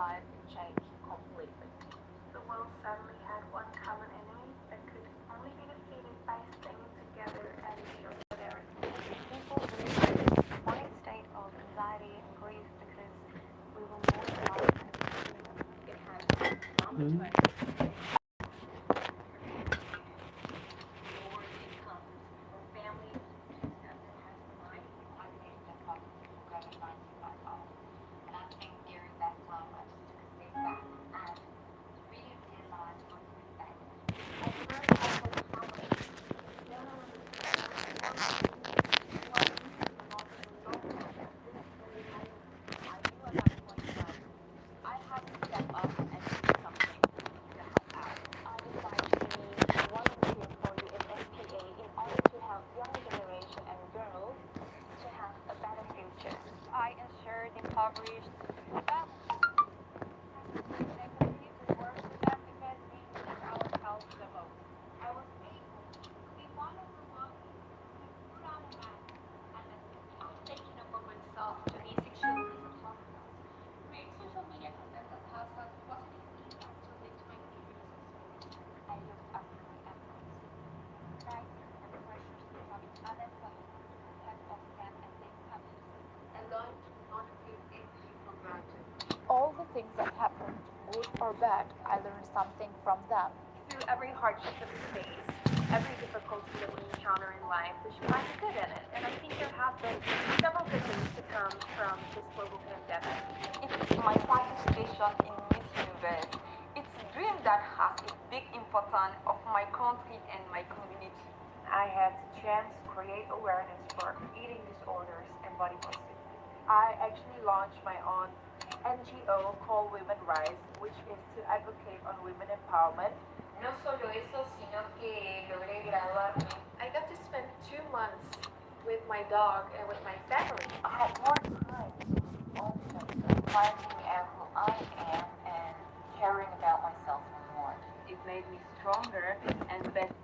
life changed completely. The world suddenly had one common enemy that could only be defeated by staying together and solidarity. People were in a state of anxiety and grief because we were more alike than human. It had traumatized lower incomes or families just as it has mine. I faced a couple who got advice myself. And I think during that time I just took a step back and really realized what to expect. I learned also how much no one understands what means not to love them. This is really happened. I knew at that point that I had to step up and do something to help out. I decided to volunteer for the SPA in order to help young generation and girls to have a better future. I ensured impoverished families and continue to work with them because we need our help the most. I was able to be one of the ones who put on a mask and I'm taking upon myself to basic children and hospitals, create social media content that has a positive impact to lift my communities. I looked after my efforts. Crisis and pressures becoming unemployment, theft of scam and fake publicity. I learned not to take anything for granted. All the things that happened, good or bad, I learned something from them. Through every hardship that we face, every difficulty that we encounter in life, we should find the good in it. And I think there have been several good things to come from this global pandemic. It's my participation in Miss Universe. It's a dream that has a big importance of my country and my community. I had the chance to create awareness for eating disorders and body positivity. I actually launched my own NGO called Women Rise, which is to advocate on women empowerment. No solo eso, sino que logré graduarme. I got to spend 2 months with my dog and with my family. I had more time to open, finding out who I am and caring about myself more. It made me stronger and better.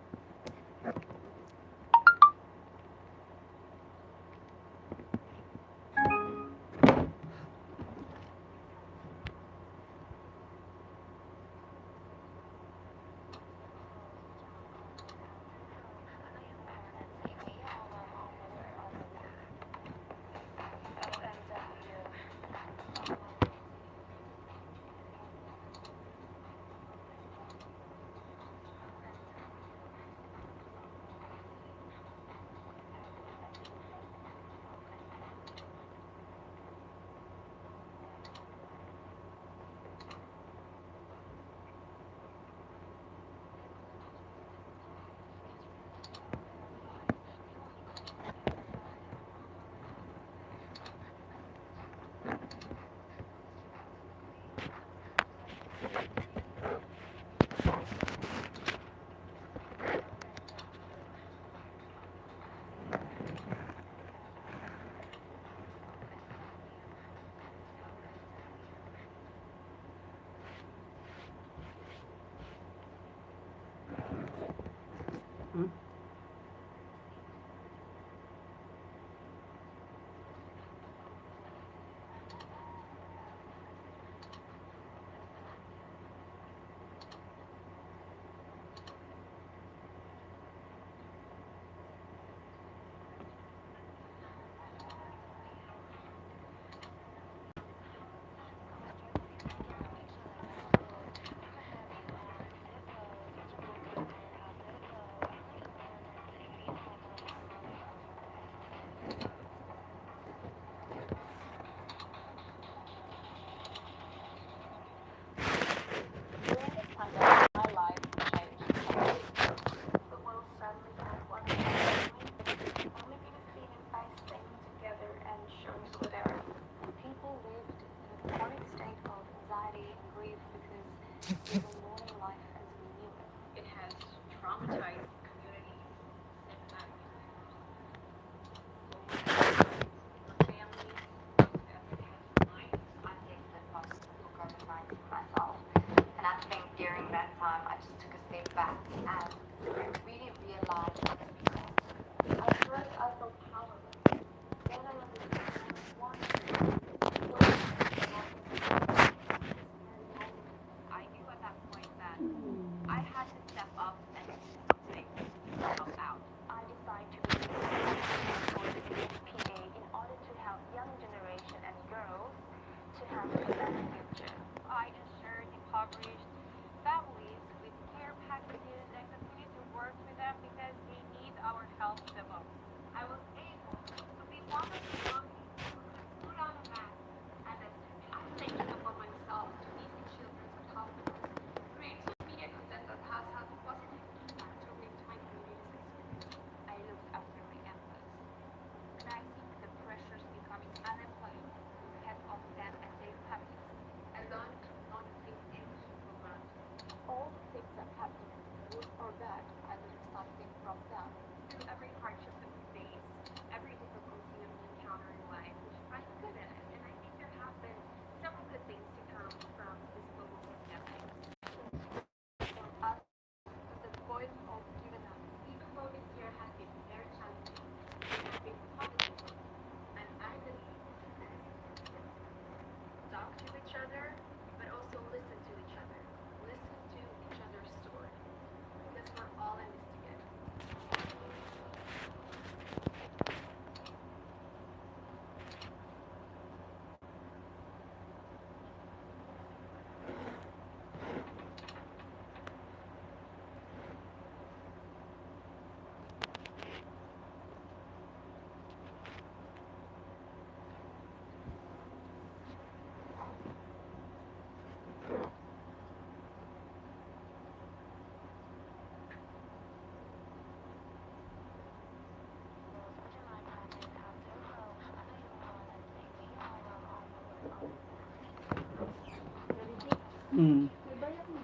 Mm. May bayak mo.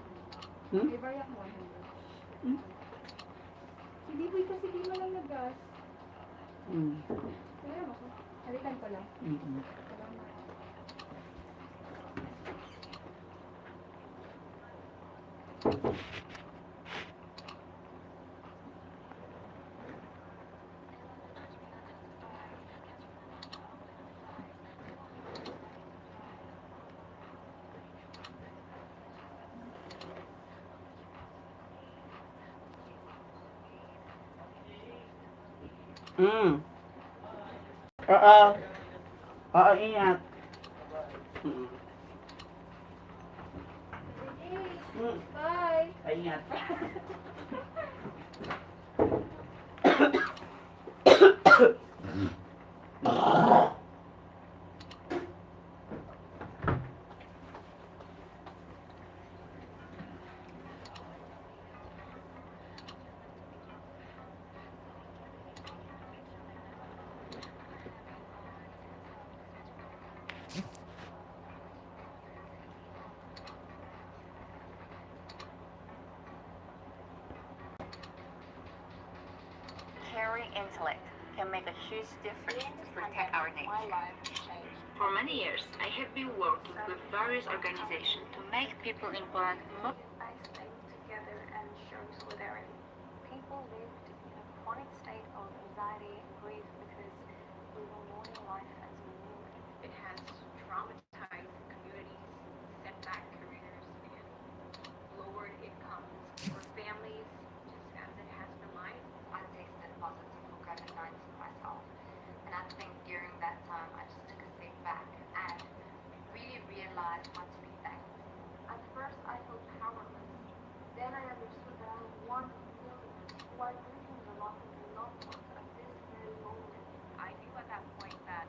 Hmm? May bayak mo. Hmm? Hindi po kasi di mo lang nagas. Mm. Meron ako. Halikan ko lang. Mm. Salamat. Mm. Oo. Oo, ingat. Mm. Mm. Bye! Ay, ingat. Caring intellect can make a huge difference to protect our My nature. life changed. For many years, I have been working with various organizations to make people in Poland more I stayed together and showed solidarity. People lived in a chronic state of anxiety and grief because we were mourning life as we knew it. It has traumatized communities, set back careers, and lowered incomes for families, just as it has for mine. I tasted positive for COVID-19 myself. And I think during that time, I just took a step back and really realized what to be thankful. At first, I felt powerless. Then I understood that I wanted resilience while grieving the loss of a loved one at this very moment. I knew at that point that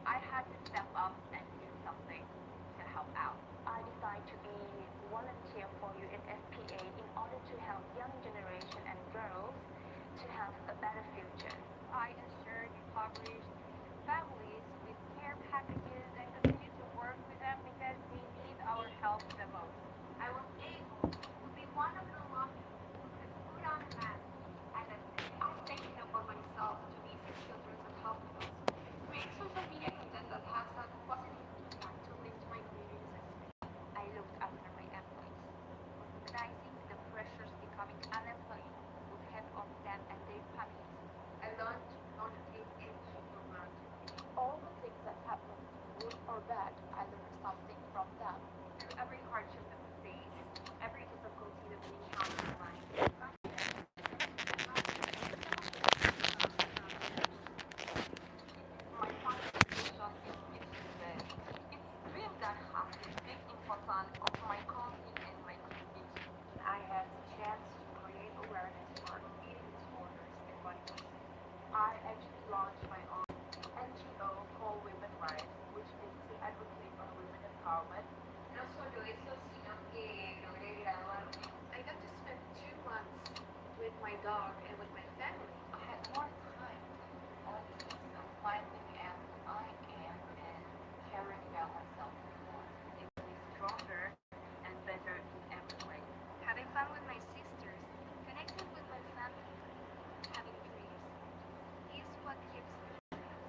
I had to step up and do something to help out. I decided to be volunteer for UNFPA in order to help young generation and girls to have a better future. I ensured impoverished families with care packages and continue to work with them because they need our help the most. I was able to be one of the lucky who could put on a mask. And I've taken upon myself to be the children's hospitals, create social media content that has a positive impact to lift my community's spirit. I looked after my employees, recognizing the pressures becoming unemployed would have on them and their families. I learned not to take anything for granted. All the things that happened, good or bad, I learned something from them. Through every hardship that we face, every difficulty that we encounter in life, back then, my contribution is it's dream that has a big importance of my country and my community. I had the chance to create awareness for eating disorders and body disease. I actually launched my own NGO called Women Rights, which is to advocate on women empowerment. No solo eso, sino que logré graduarme. I got to spend 2 months with my dog and with my family. I had more time on myself, finding out who I am and caring about myself more. Making me stronger and better in every way. Having fun with my sisters, connecting with my family, having dreams is what keeps me going.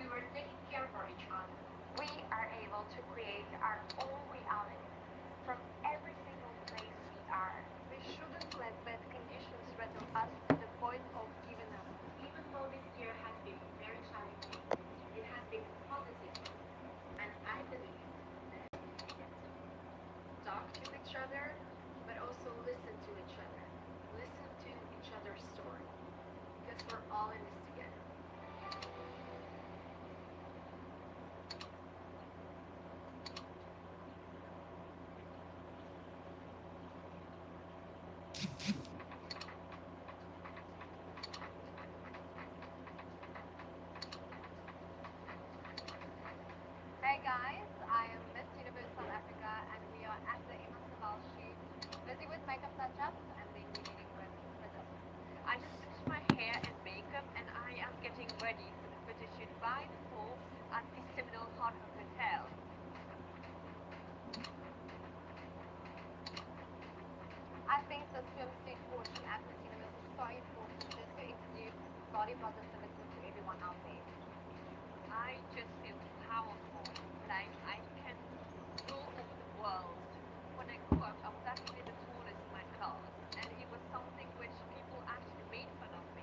We were taking care of each other. We are able to create our own reality from every single place we are. We shouldn't let bad conditions rattle us to the point of giving up. Even though this year has been very challenging, it has been positive. And I believe that we needed to talk to each other, but also listen to each other. Listen to each other's story. Because we're all in this together. Hey guys, I am Miss Universe South Africa and we are at the Emancipal shoot, busy with makeup touch-ups and then we're meeting with photos. I just finished my hair and makeup and I am getting ready for the photo shoot by the pool at the Seminole Hard Rock Hotel. I think the swimsuit portion at the cinemas is so important just to introduce body positivity to everyone out there. I just feel powerful. Like I can rule over the world. When I grew up, I was actually the tallest in my class, and it was something which people actually made fun of me.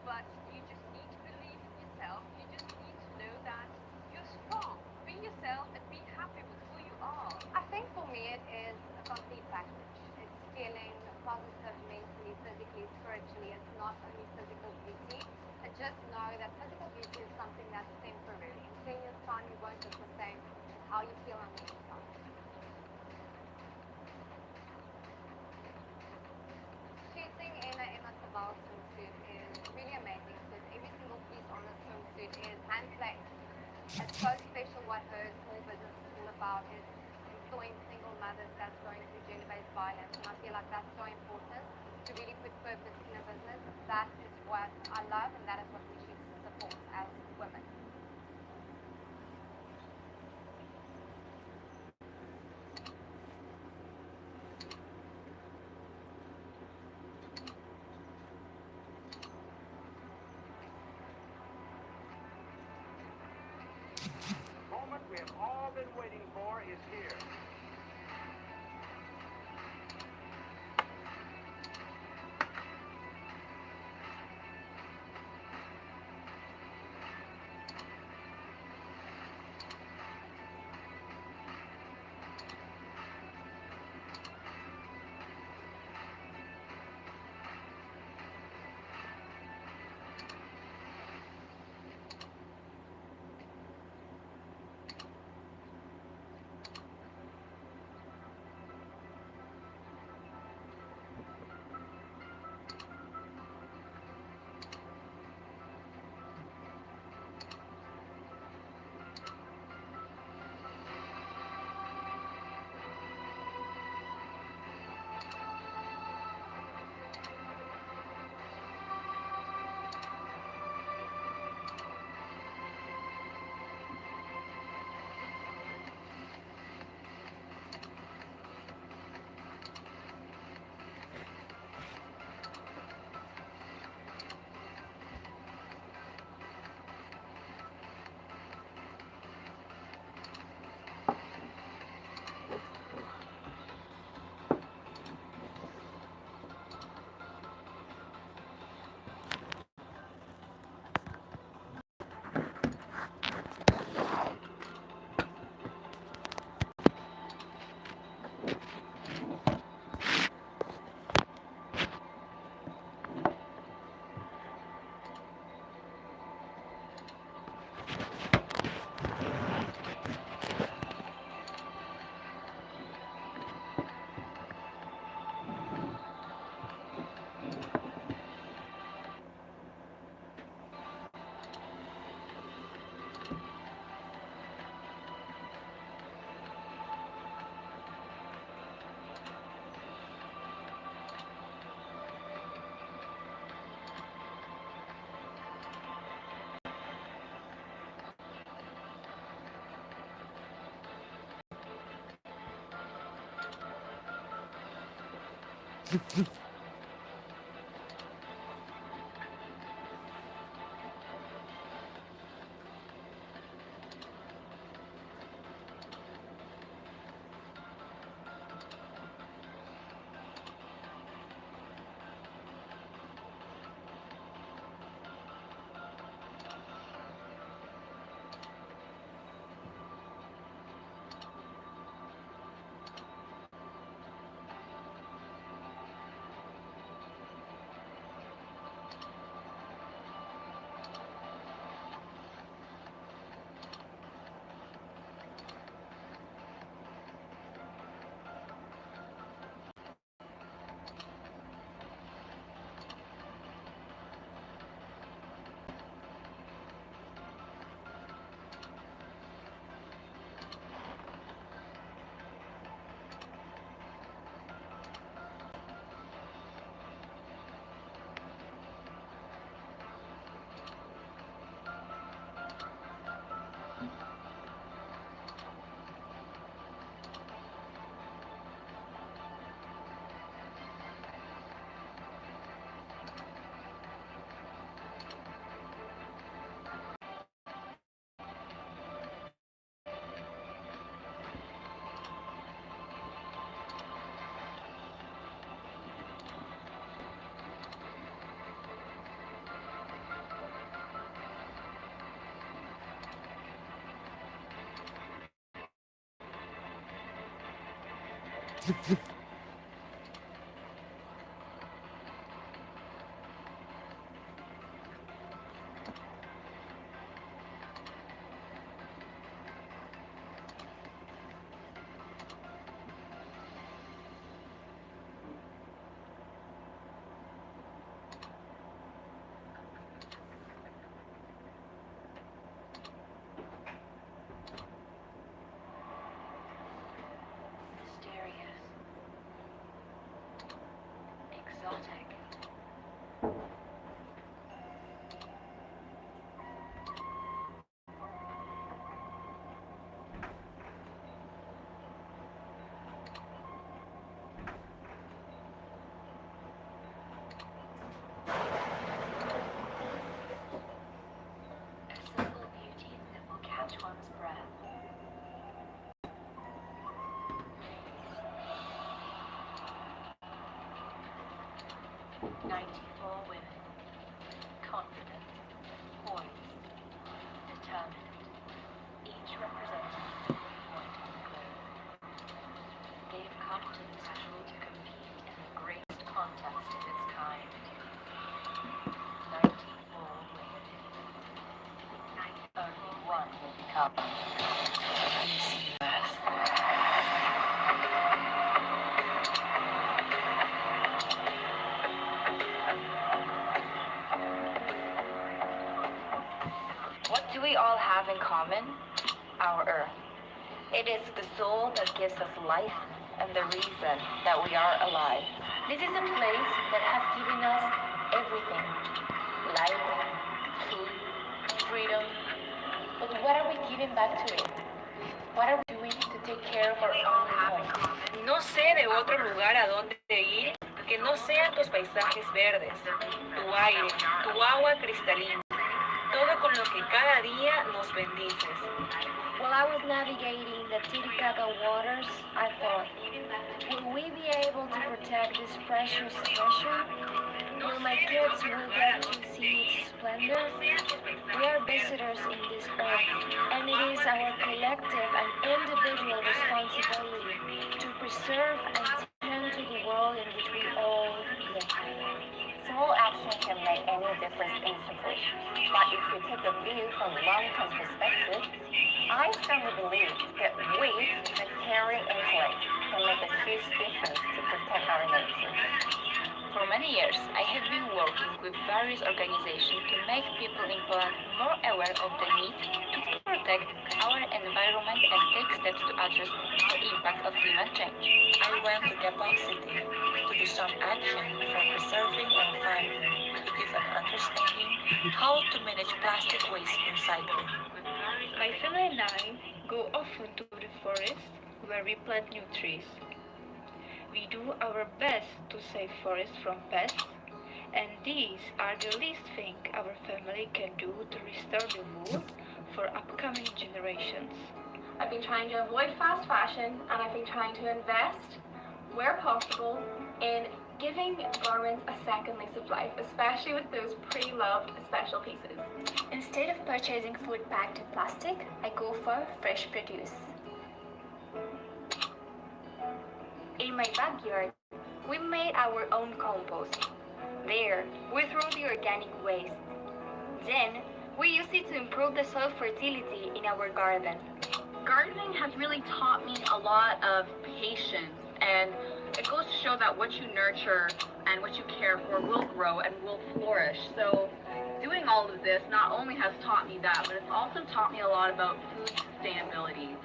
But you just need to believe in yourself. You just need to know that you're strong. Be yourself and be happy with who you are. I think for me it is a complete package. It's feeling positive mentally, physically, spiritually. It's not only physical beauty. And just know that physical beauty is something that's temporary. In 10 years' time, you won't look the same as how you feel on the inside. Shooting in a Emma Savile swimsuit is really amazing because every single piece on the swimsuit is hand placed. It's so special what her small business is all about. It's employing single mothers that's going through gender-based violence, and I feel like that's so important to really put purpose in a business. That is what I love, and that is what we should support as women. Moment we have all been waiting for is here. Mysterious. Exotic. A simple beauty that will catch one's breath. 94 women, confident, poised, determined, each representing a different point on the globe. They've come to this jewel to compete in the greatest contest of its kind. 94 women. Only one will become Miss Universe. What do we all have in common? Our Earth. It is the soul that gives us life and the reason that we are alive. This is a place that has given us everything. Life, food, freedom. But what are we giving back to it? What are we doing to take care of our own home? No sé de otro lugar a donde ir que no sean tus paisajes verdes, tu aire, tu agua cristalina, todo con lo que cada día nos bendices. While I was navigating the Titicaca waters, I thought, will we be able to protect this precious treasure? Will my kids will get to see its splendor? We are visitors in this earth, and it is our collective and individual responsibility to preserve and tend to the world in which we all live. Small action can make any difference instantly, but if we take a view from a long-term perspective, I strongly believe that we, as caring intellect, can make a huge difference to protect our nature. For many years, I have been working with various organizations to make people in Poland more aware of the need to protect our environment and take steps to address the impact of climate change. I went to capacity to do some action for preserving environment to give an understanding how to manage plastic waste recycling. My family and I go often to the forest where we plant new trees. We do our best to save forests from pests, and these are the least thing our family can do to restore the wood for upcoming generations. I've been trying to avoid fast fashion, and I've been trying to invest, where possible, in giving garments a second lease of life, especially with those pre-loved special pieces. Instead of purchasing food packed in plastic, I go for fresh produce. In my backyard, we made our own compost. There, we throw the organic waste. Then, we use it to improve the soil fertility in our garden. Gardening has really taught me a lot of patience, and it goes to show that what you nurture and what you care for will grow and will flourish. So doing all of this not only has taught me that, but it's also taught me a lot about food sustainability.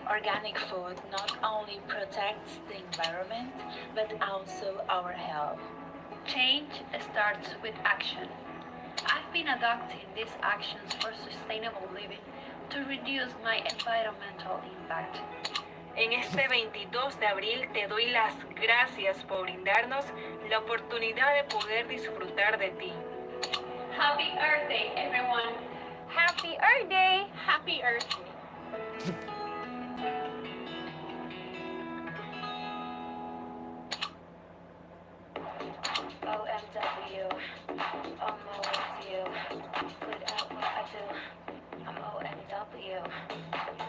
Organic food not only protects the environment, but also our health. Change starts with action. I've been adopting these actions for sustainable living to reduce my environmental impact. En este 22 de abril te doy las gracias por brindarnos la oportunidad de poder disfrutar de ti. Happy Earth Day, everyone! Happy Earth Day! Happy Earth Day! OMW, I'm always you. Good at what I do. I'm OMW,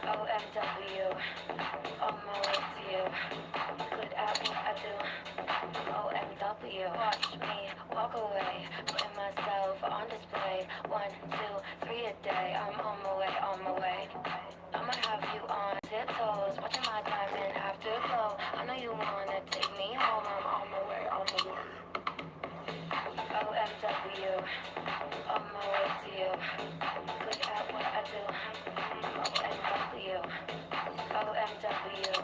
OMW, I'm always you. Good at 2, 3 a day. I'm on my way, on my way. I'ma have you on tiptoes, watching my diamond afterglow. I know you wanna take me home. I'm on my way, on my way. OMW, on my way to you. Good at what I do. OMW, OMW,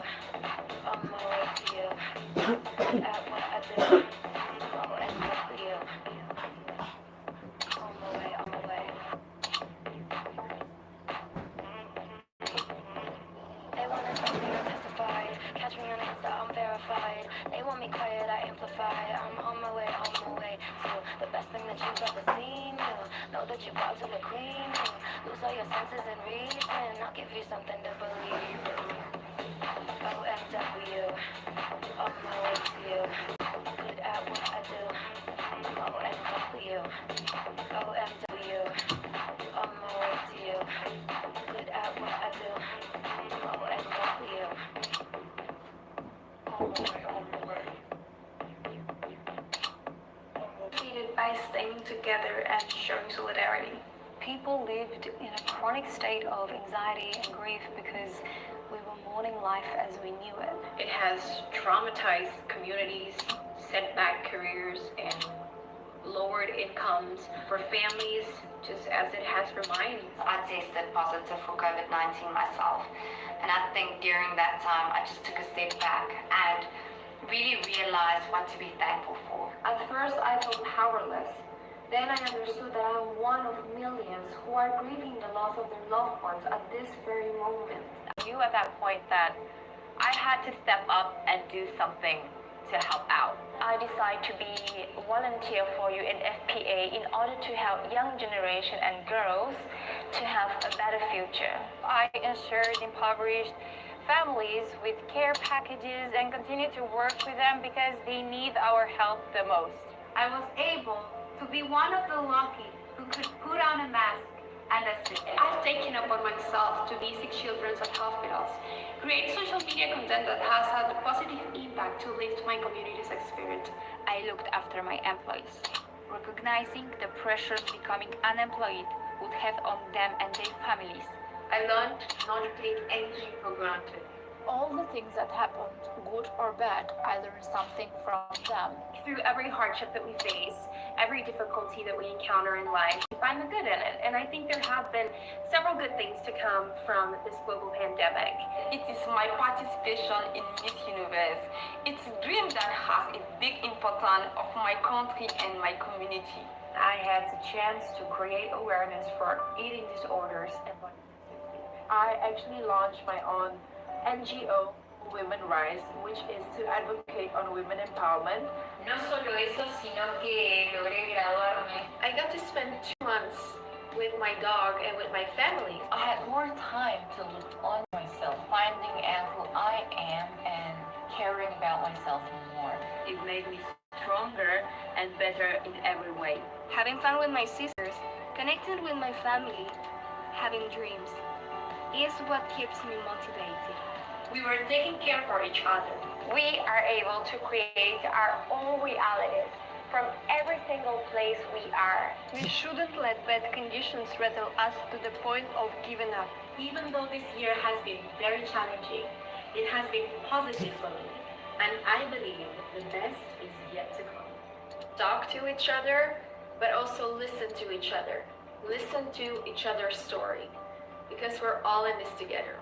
on my way to you. Good at what I do. OMW, on my way, on my way. They wanna talk me unjustified. Catch me on Insta, I'm verified. They want me quiet, I amplify. I'm on my way to the best thing that you've ever seen. Know that you're about to the queen. Lose all your senses and reason. I'll give you something to believe. OMW, on my way to you. Good at what I do. OMW, OMW, on my way to you. Good at what I do. OMW, on my way. By staying together and showing solidarity. People lived in a chronic state of anxiety and grief because we were mourning life as we knew it. It has traumatized communities, set back careers, and lowered incomes for families, just as it has for mine. I tested positive for COVID-19 myself, and I think during that time I just took a step back and really realized what to be thankful for. At first, I felt powerless. Then I understood that I'm one of millions who are grieving the loss of their loved ones at this very moment. I knew at that point that I had to step up and do something to help out. I decided to be a volunteer for you in FPA in order to help young generation and girls to have a better future. I ensured impoverished families with care packages and continue to work with them because they need our help the most. I was able to be one of the lucky who could put on a mask and assist. I've taken upon myself to visit children at hospitals, create social media content that has had a positive impact to lift my community's experience. I looked after my employees, recognizing the pressures becoming unemployed would have on them and their families. I learned not to take anything for granted. All the things that happened, good or bad, I learned something from them. Through every hardship that we face, every difficulty that we encounter in life, we find the good in it. And I think there have been several good things to come from this global pandemic. It is my participation in Miss Universe. It's a dream that has a big importance of my country and my community. I had the chance to create awareness for eating disorders and I actually launched my own NGO, Women Rise, which is to advocate on women empowerment. No solo eso, sino que logré graduarme. I got to spend 2 months with my dog and with my family. I had more time to look on myself, finding out who I am and caring about myself more. It made me stronger and better in every way. Having fun with my sisters, connecting with my family, having dreams is what keeps me motivated. We were taking care for each other. We are able to create our own realities from every single place we are. We shouldn't let bad conditions rattle us to the point of giving up. Even though this year has been very challenging, it has been positive for me. And I believe the best is yet to come. Talk to each other, but also listen to each other. Listen to each other's story. Because we're all in this together.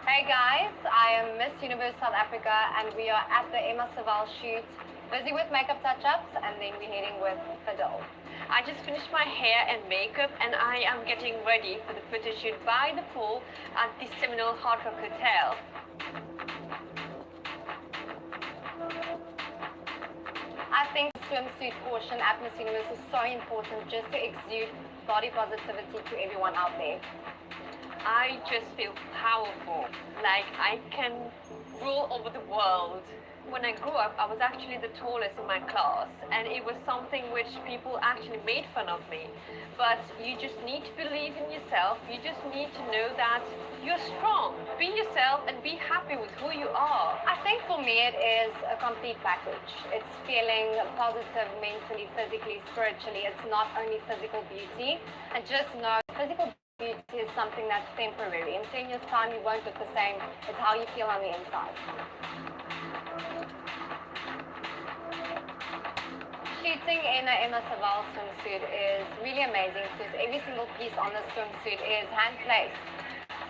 Hey guys, I am Miss Universe South Africa and we are at the Emma Savile shoot, busy with makeup touch-ups and then we're heading with Fidel. I just finished my hair and makeup and I am getting ready for the photo shoot by the pool at the Seminole Hard Rock Hotel. I think swimsuit portion at Miss Universe is so important just to exude body positivity to everyone out there. I just feel powerful, like I can rule over the world. when I grew up, I was actually the tallest in my class, and it was something which people actually made fun of me. But you just need to believe in yourself. You just need to know that you're strong. Be yourself and be happy with who you are. I think for me it is a complete package. It's feeling positive mentally, physically, spiritually. It's not only physical beauty. And just know physical beauty is something that's temporary. In 10 years' time, you won't look the same. It's how you feel on the inside. Shooting in a Emma Savile swimsuit is really amazing because every single piece on the swimsuit is hand placed.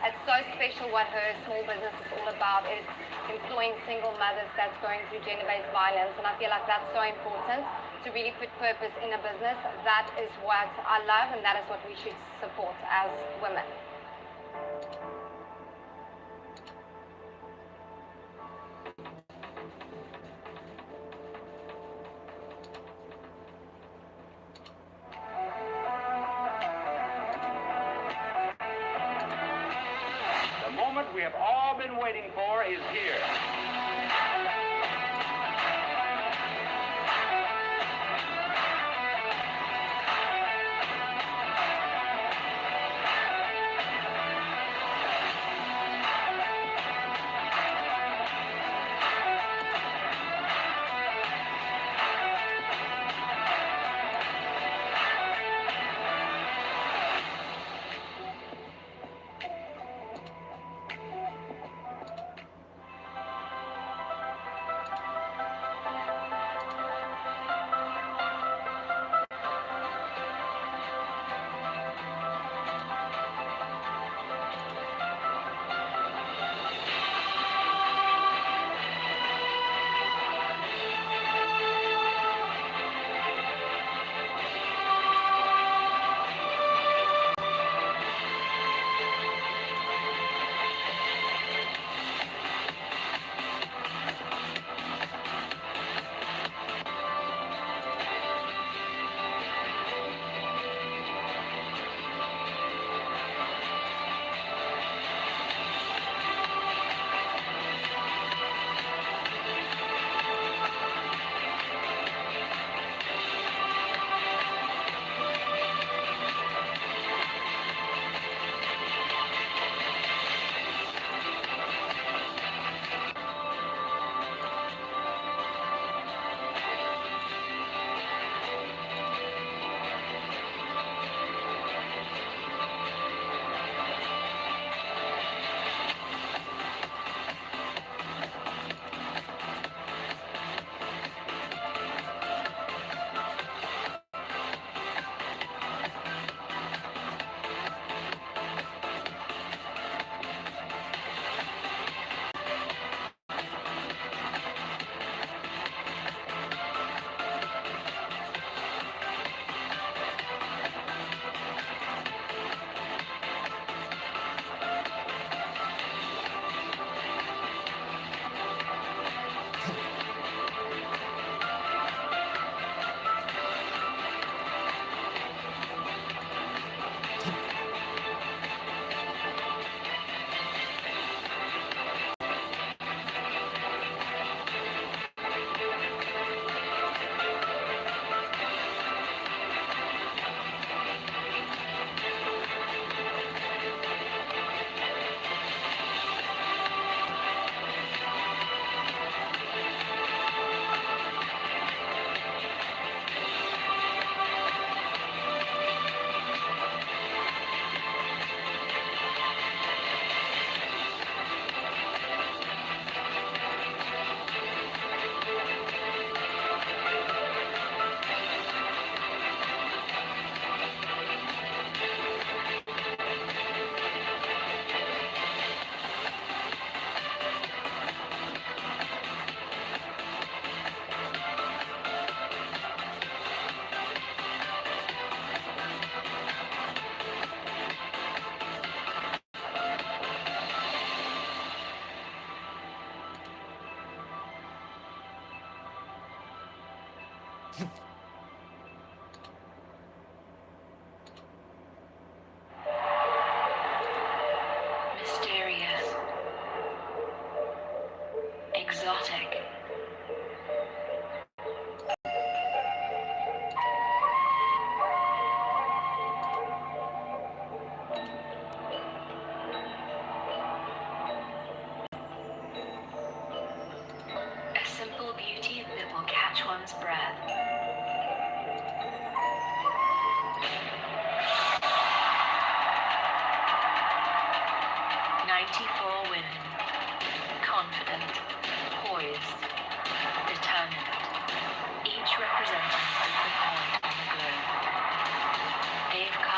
It's so special what her small business is all about. It's employing single mothers that's going through gender-based violence, and I feel like that's so important to really put purpose in a business. That is what I love, and that is what we should support as women. The moment we have all been waiting for is here.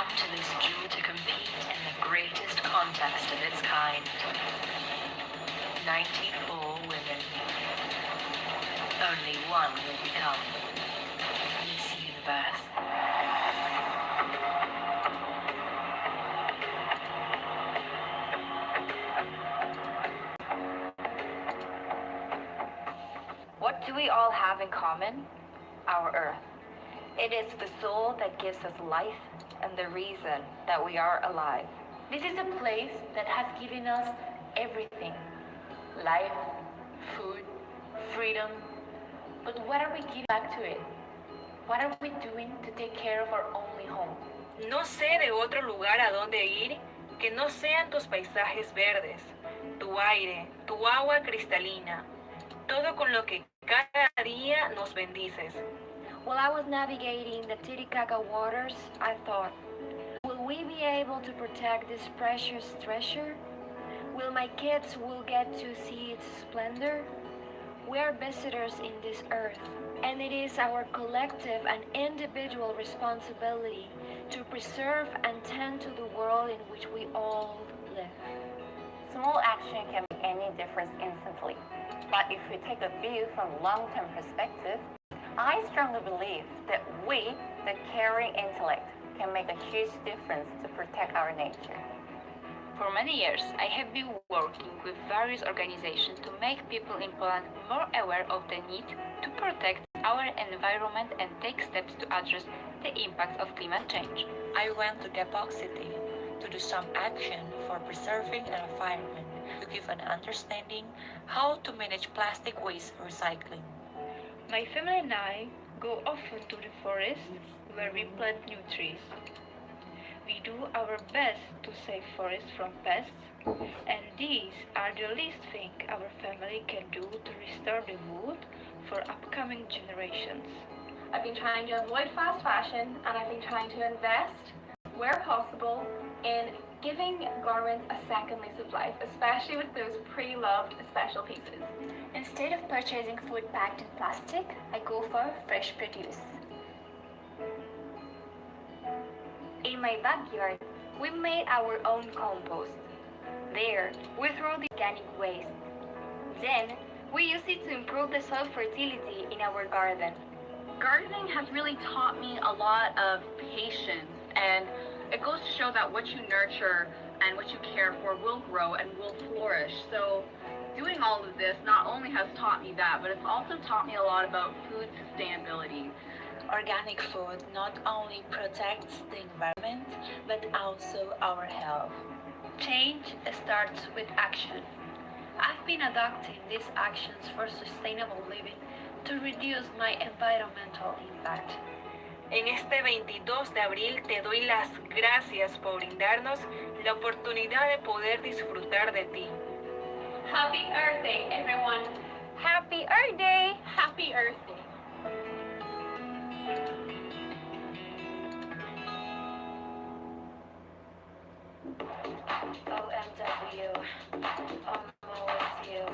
come to this June to compete in the greatest contest of its kind. 94 women. Only one will become Miss Universe. What do we all have in common? Our Earth. It is the soul that gives us life and the reason that we are alive. This is a place that has given us everything. Life, food, freedom. But what are we giving back to it? What are we doing to take care of our only home? No sé de otro lugar a donde ir que no sean tus paisajes verdes, tu aire, tu agua cristalina, todo con lo que cada día nos bendices. While I was navigating the Titicaca waters, I thought, will we be able to protect this precious treasure? Will my kids will get to see its splendor? We are visitors in this earth, and it is our collective and individual responsibility to preserve and tend to the world in which we all live. Small action can make any difference instantly. But if we take a view from long-term perspective, I strongly believe that we, the caring intellect, can make a huge difference to protect our nature. For many years, I have been working with various organizations to make people in Poland more aware of the need to protect our environment and take steps to address the impacts of climate change. I went to Depok City to do some action for preserving an environment to give an understanding how to manage plastic waste recycling. My family and I go often to the forest where we plant new trees. We do our best to save forests from pests, and these are the least thing our family can do to restore the wood for upcoming generations. I've been trying to avoid fast fashion, and I've been trying to invest, where possible, in giving garments a second lease of life, especially with those pre-loved special pieces. Instead of purchasing food packed in plastic, I go for fresh produce. In my backyard, we made our own compost. There, we throw the organic waste. Then, we use it to improve the soil fertility in our garden. Gardening has really taught me a lot of patience, and it goes to show that what you nurture and what you care for will grow and will flourish. So doing all of this not only has taught me that, but it's also taught me a lot about food sustainability. Organic food not only protects the environment, but also our health. Change starts with action. I've been adopting these actions for sustainable living to reduce my environmental impact. En este 22 de abril te doy las gracias por brindarnos la oportunidad de poder disfrutar de ti. Happy Earth Day, everyone! Happy Earth Day! Happy Earth Day! OMW, I'm always you.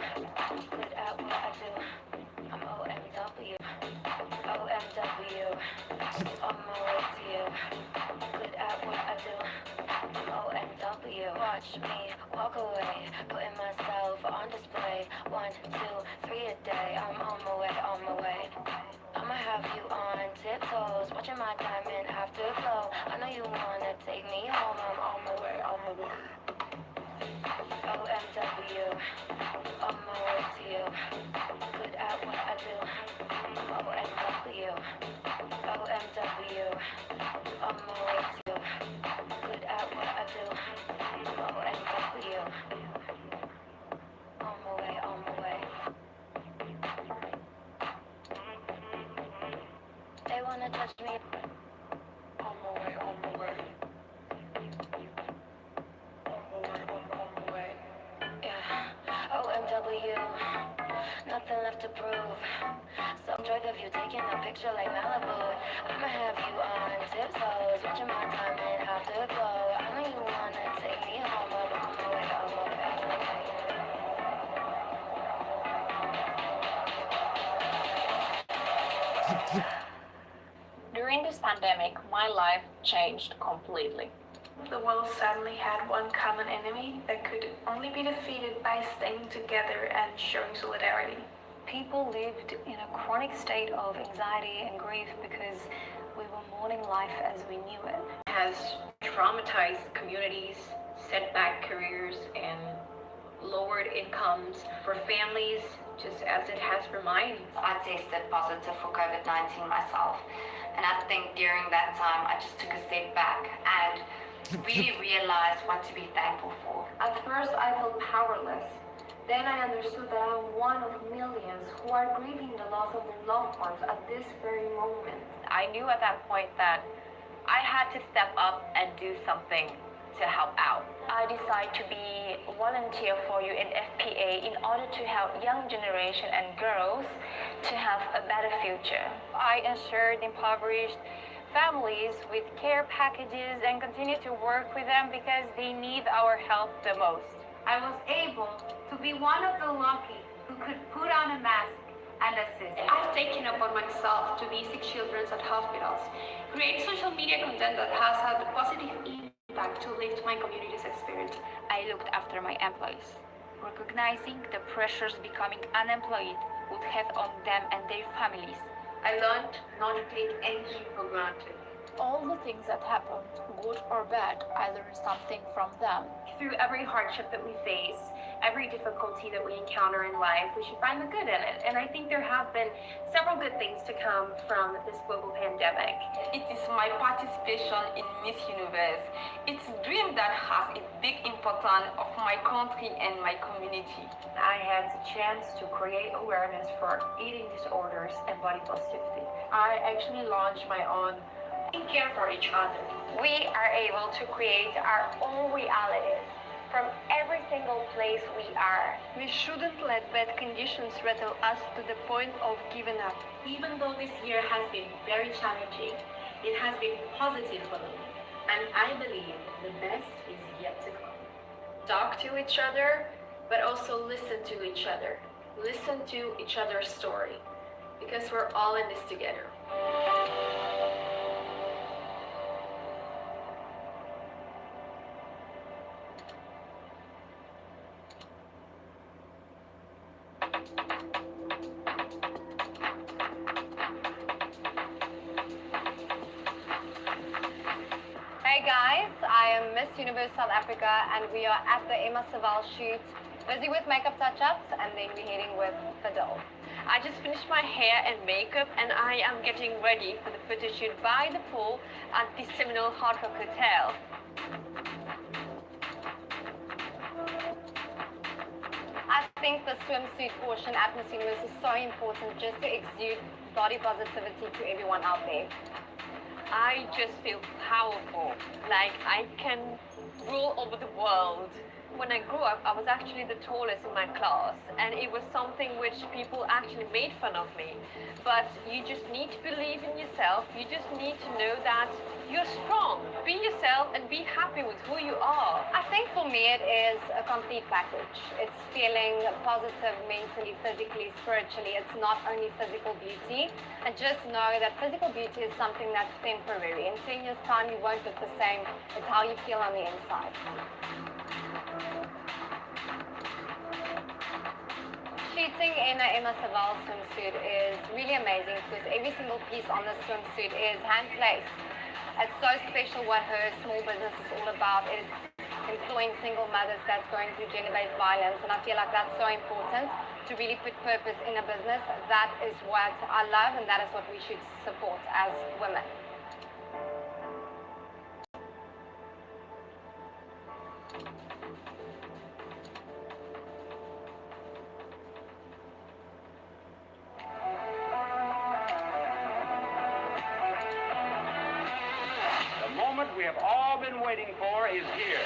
Good at what I do. I'm OMW. OMW, I'm always you. Good at what I do. I'm OMW. Watch me walk away, putting myself on display. 1, 2, 3 a day. I'm on my way, on my way. I'ma have you on tiptoes, watching my diamond afterglow. I know you wanna take me home. I'm on my way, on my way. OMW, on my way to you. Good at what I do. OMW, OMW, on my way to you. Good at what I do. OMW, on my way, on my way. They wanna touch me. On my way, on my way. OMW, nothing left to prove. So enjoy the view, taking a picture like Malibu. I'ma have you on tiptoes, watching my diamond afterglow. I know you wanna take me home. I'm on my way, on my way, on my way. During this pandemic, pandemic, my life changed completely. The world suddenly had one common enemy that could only be defeated by staying together and showing solidarity. People lived in a chronic state of anxiety and grief because we were mourning life as we knew it. Has traumatized communities, set back careers, and lowered incomes for families, just as it has for mine. I tested positive for COVID-19 myself, and I think during that time I just took a step back and really realized what to be thankful for. At first, I felt powerless. Then I understood that I'm one of millions who are grieving the loss of their loved ones at this very moment. I knew at that point that I had to step up and do something to help out. I decided to be a volunteer for you in FPA in order to help young generation and girls to have a better future. I ensured impoverished families with care packages and continue to work with them because they need our help the most. I was able to be one of the lucky who could put on a mask and assist. I've taken upon myself to visit children at hospitals, create social media content that has had a positive impact to lift my community's experience. I looked after my employees, recognizing the pressures becoming unemployed would have on them and their families. I learned not to take anything for granted. All the things that happened, good or bad, I learned something from them. Through every hardship that we face, every difficulty that we encounter in life, we should find the good in it. And I think there have been several good things to come from this global pandemic. It is my participation in Miss Universe. It's a dream that has a big importance of my country and my community. I had the chance to create awareness for eating disorders and body positivity. I actually launched my own care for each other. We are able to create our own realities from every single place we are. We shouldn't let bad conditions rattle us to the point of giving up. Even though this year has been very challenging, it has been positive for me. And I believe the best is yet to come. Talk to each other, but also listen to each other. Listen to each other's story, because we're all in this together. Hey guys, I am Miss Universe South Africa and we are at the Emma Savile shoot, busy with makeup touch-ups and then we're heading with Fidel. I just finished my hair and makeup and I am getting ready for the photo shoot by the pool at the Seminole Hard Rock Hotel. I think the swimsuit portion at Miss Universe is so important just to exude body positivity to everyone out there. I just feel powerful, like I can rule over the world. When I grew up, I was actually the tallest in my class, and it was something which people actually made fun of me. But you just need to believe in yourself. You just need to know that you're strong. Be yourself and be happy with who you are. I think for me it is a complete package. It's feeling positive mentally, physically, spiritually. It's not only physical beauty. And just know that physical beauty is something that's temporary. In 10 years' time, you won't look the same. It's how you feel on the inside. Shooting in a Emma Savile swimsuit is really amazing because every single piece on the swimsuit is hand placed. It's so special what her small business is all about. It's employing single mothers that's going through gender-based violence, and I feel like that's so important to really put purpose in a business. That is what I love, and that is what we should support as women. The moment we have all been waiting for is here.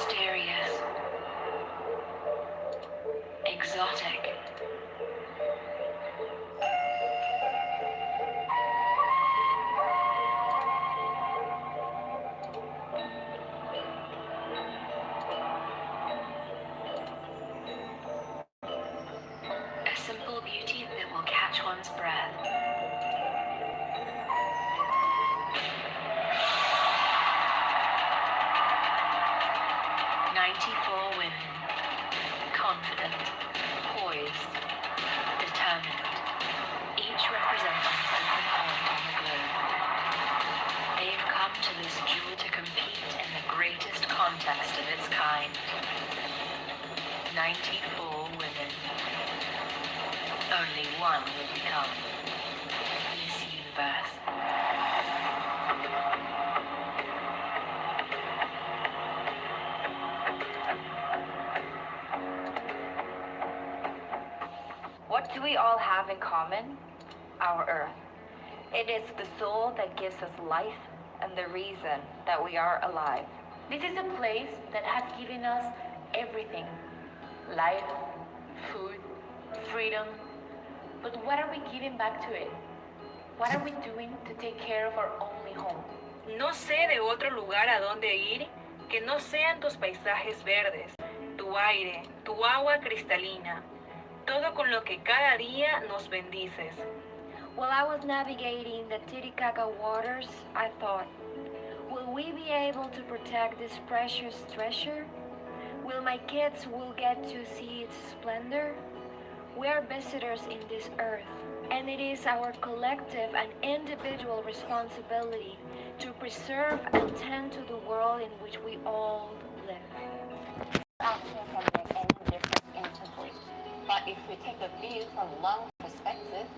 Mysterious. Exotic. A simple beauty that will catch one's breath. Women, confident, poised, determined, each representing a different point on the globe. They've come to this jewel to compete in the greatest contest of its kind. 94 women. Only one will become Miss Universe. What do we all have in common? Our earth. It is the soul that gives us life and the reason that we are alive. This is a place that has given us everything. Life, food, freedom. But what are we giving back to it? What are we doing to take care of our only home? No sé de otro lugar a donde ir que no sean tus paisajes verdes, tu aire, tu agua cristalina, todo con lo que cada día nos bendices. While I was navigating the Titicaca waters, I thought, will we be able to protect this precious treasure? Will my kids will get to see its splendor? We are visitors in this earth, and it is our collective and individual responsibility to preserve and tend to the world in which we all live. Action can make any difference instantly. But if we take a view from long perspective,